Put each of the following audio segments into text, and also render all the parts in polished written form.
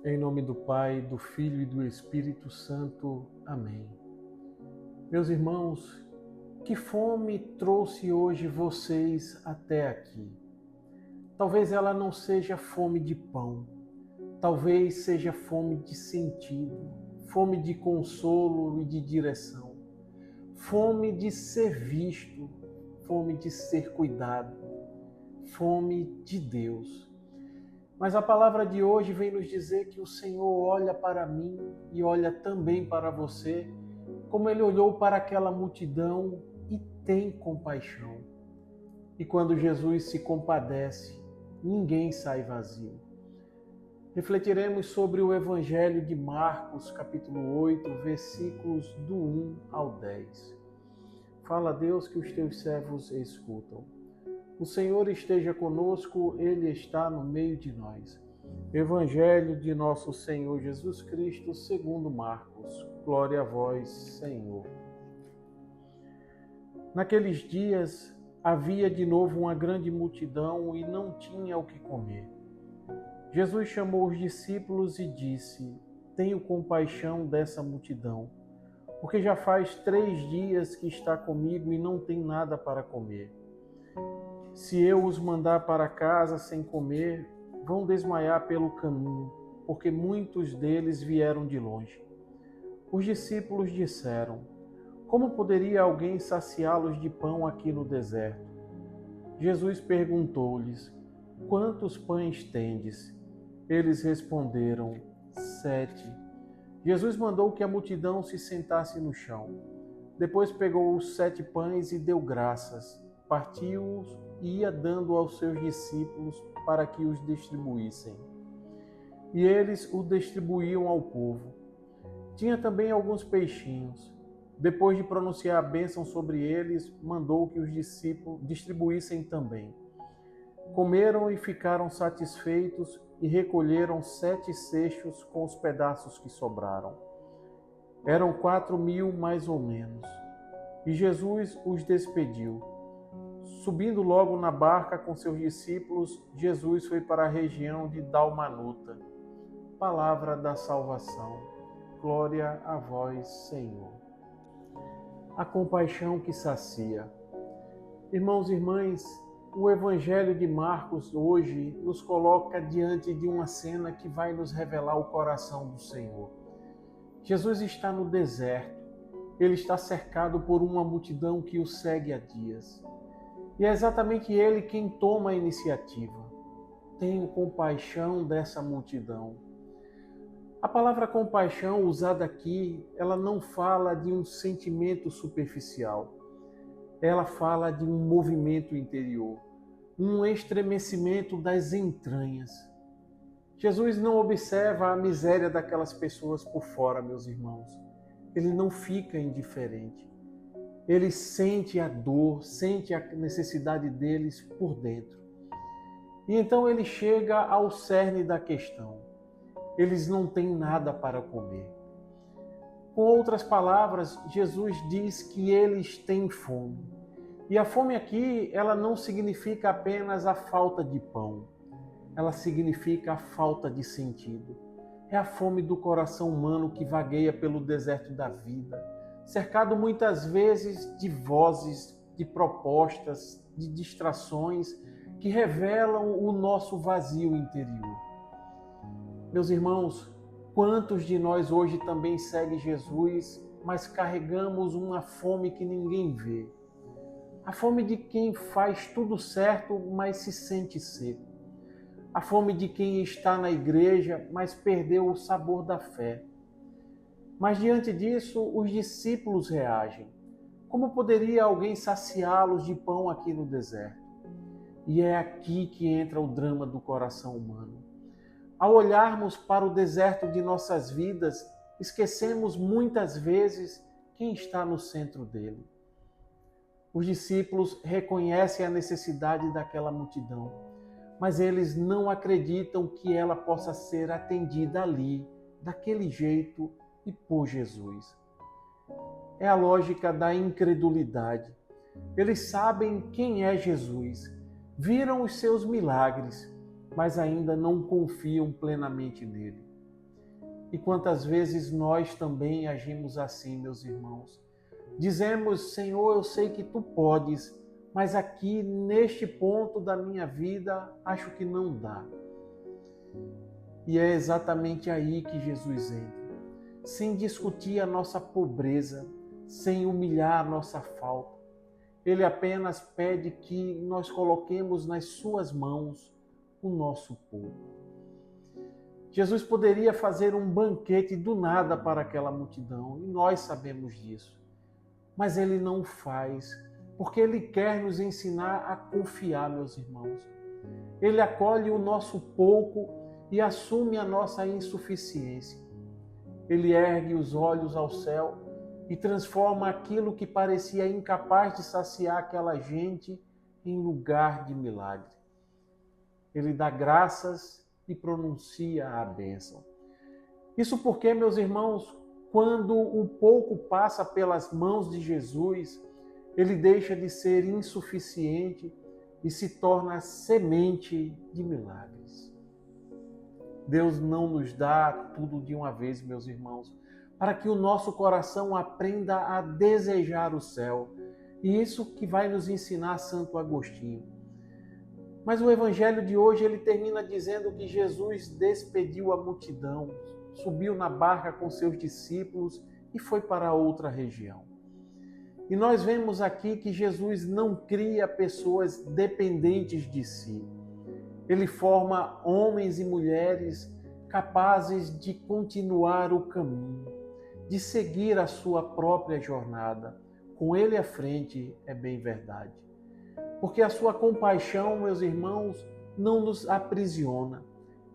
Em nome do Pai, do Filho e do Espírito Santo. Amém. Meus irmãos, que fome trouxe hoje vocês até aqui? Talvez ela não seja fome de pão, talvez seja fome de sentido, fome de consolo e de direção, fome de ser visto, fome de ser cuidado, fome de Deus. Mas a palavra de hoje vem nos dizer que o Senhor olha para mim e olha também para você, como Ele olhou para aquela multidão e tem compaixão. E quando Jesus se compadece, ninguém sai vazio. Refletiremos sobre o Evangelho de Marcos, capítulo 8, versículos do 1 ao 10. Fala, Deus, que os teus servos escutam. O Senhor esteja conosco, Ele está no meio de nós. Evangelho de nosso Senhor Jesus Cristo, segundo Marcos. Glória a vós, Senhor. Naqueles dias havia de novo uma grande multidão e não tinha o que comer. Jesus chamou os discípulos e disse: Tenho compaixão dessa multidão, porque já faz 3 dias que está comigo e não tem nada para comer. Se eu os mandar para casa sem comer, vão desmaiar pelo caminho, porque muitos deles vieram de longe. Os discípulos disseram: Como poderia alguém saciá-los de pão aqui no deserto? Jesus perguntou-lhes: Quantos pães tendes? Eles responderam: 7. Jesus mandou que a multidão se sentasse no chão. Depois pegou os 7 pães e deu graças, partiu-os e ia dando aos seus discípulos para que os distribuíssem. E eles o distribuíam ao povo. Tinha também alguns peixinhos. Depois de pronunciar a bênção sobre eles, mandou que os discípulos distribuíssem também. Comeram e ficaram satisfeitos e recolheram 7 cestos com os pedaços que sobraram. Eram 4.000 mais ou menos. E Jesus os despediu. Subindo logo na barca com seus discípulos, Jesus foi para a região de Dalmanuta. Palavra da salvação. Glória a vós, Senhor. A compaixão que sacia. Irmãos e irmãs, o Evangelho de Marcos hoje nos coloca diante de uma cena que vai nos revelar o coração do Senhor. Jesus está no deserto. Ele está cercado por uma multidão que o segue há dias. E é exatamente ele quem toma a iniciativa. Tenho compaixão dessa multidão. A palavra compaixão usada aqui, ela não fala de um sentimento superficial. Ela fala de um movimento interior, um estremecimento das entranhas. Jesus não observa a miséria daquelas pessoas por fora, meus irmãos. Ele não fica indiferente. Ele sente a dor, sente a necessidade deles por dentro. E então ele chega ao cerne da questão. Eles não têm nada para comer. Com outras palavras, Jesus diz que eles têm fome. E a fome aqui, ela não significa apenas a falta de pão. Ela significa a falta de sentido. É a fome do coração humano que vagueia pelo deserto da vida, cercado muitas vezes de vozes, de propostas, de distrações que revelam o nosso vazio interior. Meus irmãos, quantos de nós hoje também seguem Jesus, mas carregamos uma fome que ninguém vê? A fome de quem faz tudo certo, mas se sente seco. A fome de quem está na igreja, mas perdeu o sabor da fé. Mas diante disso, os discípulos reagem. Como poderia alguém saciá-los de pão aqui no deserto? E é aqui que entra o drama do coração humano. Ao olharmos para o deserto de nossas vidas, esquecemos muitas vezes quem está no centro dele. Os discípulos reconhecem a necessidade daquela multidão, mas eles não acreditam que ela possa ser atendida ali, daquele jeito, e por Jesus. É a lógica da incredulidade. Eles sabem quem é Jesus, viram os seus milagres, mas ainda não confiam plenamente nele. E quantas vezes nós também agimos assim, meus irmãos. Dizemos, Senhor, eu sei que Tu podes, mas aqui, neste ponto da minha vida, acho que não dá. E é exatamente aí que Jesus entra. Sem discutir a nossa pobreza, sem humilhar a nossa falta. Ele apenas pede que nós coloquemos nas suas mãos o nosso pouco. Jesus poderia fazer um banquete do nada para aquela multidão, e nós sabemos disso. Mas ele não faz, porque ele quer nos ensinar a confiar, meus irmãos. Ele acolhe o nosso pouco e assume a nossa insuficiência. Ele ergue os olhos ao céu e transforma aquilo que parecia incapaz de saciar aquela gente em lugar de milagre. Ele dá graças e pronuncia a bênção. Isso porque, meus irmãos, quando o pouco passa pelas mãos de Jesus, ele deixa de ser insuficiente e se torna semente de milagres. Deus não nos dá tudo de uma vez, meus irmãos, para que o nosso coração aprenda a desejar o céu. E isso que vai nos ensinar Santo Agostinho. Mas o evangelho de hoje, ele termina dizendo que Jesus despediu a multidão, subiu na barca com seus discípulos e foi para outra região. E nós vemos aqui que Jesus não cria pessoas dependentes de si. Ele forma homens e mulheres capazes de continuar o caminho, de seguir a sua própria jornada. Com ele à frente, é bem verdade. Porque a sua compaixão, meus irmãos, não nos aprisiona.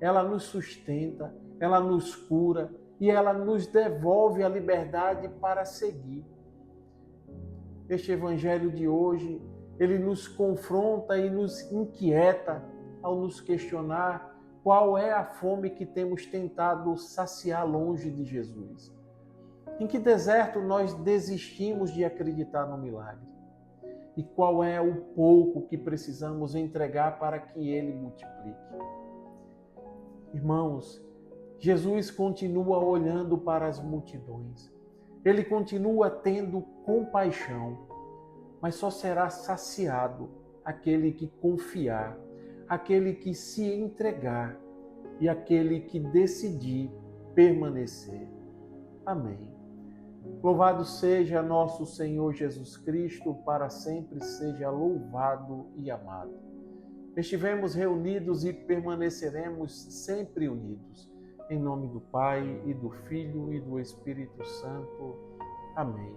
Ela nos sustenta, ela nos cura e ela nos devolve a liberdade para seguir. Este evangelho de hoje, ele nos confronta e nos inquieta ao nos questionar qual é a fome que temos tentado saciar longe de Jesus. Em que deserto nós desistimos de acreditar no milagre? E qual é o pouco que precisamos entregar para que ele multiplique? Irmãos, Jesus continua olhando para as multidões. Ele continua tendo compaixão, mas só será saciado aquele que confiar, aquele que se entregar e aquele que decidir permanecer. Amém. Louvado seja nosso Senhor Jesus Cristo, para sempre seja louvado e amado. Estivemos reunidos e permaneceremos sempre unidos. Em nome do Pai, e do Filho, e do Espírito Santo. Amém.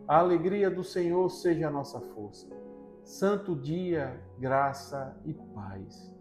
A alegria do Senhor seja a nossa força. Santo dia, graça e paz.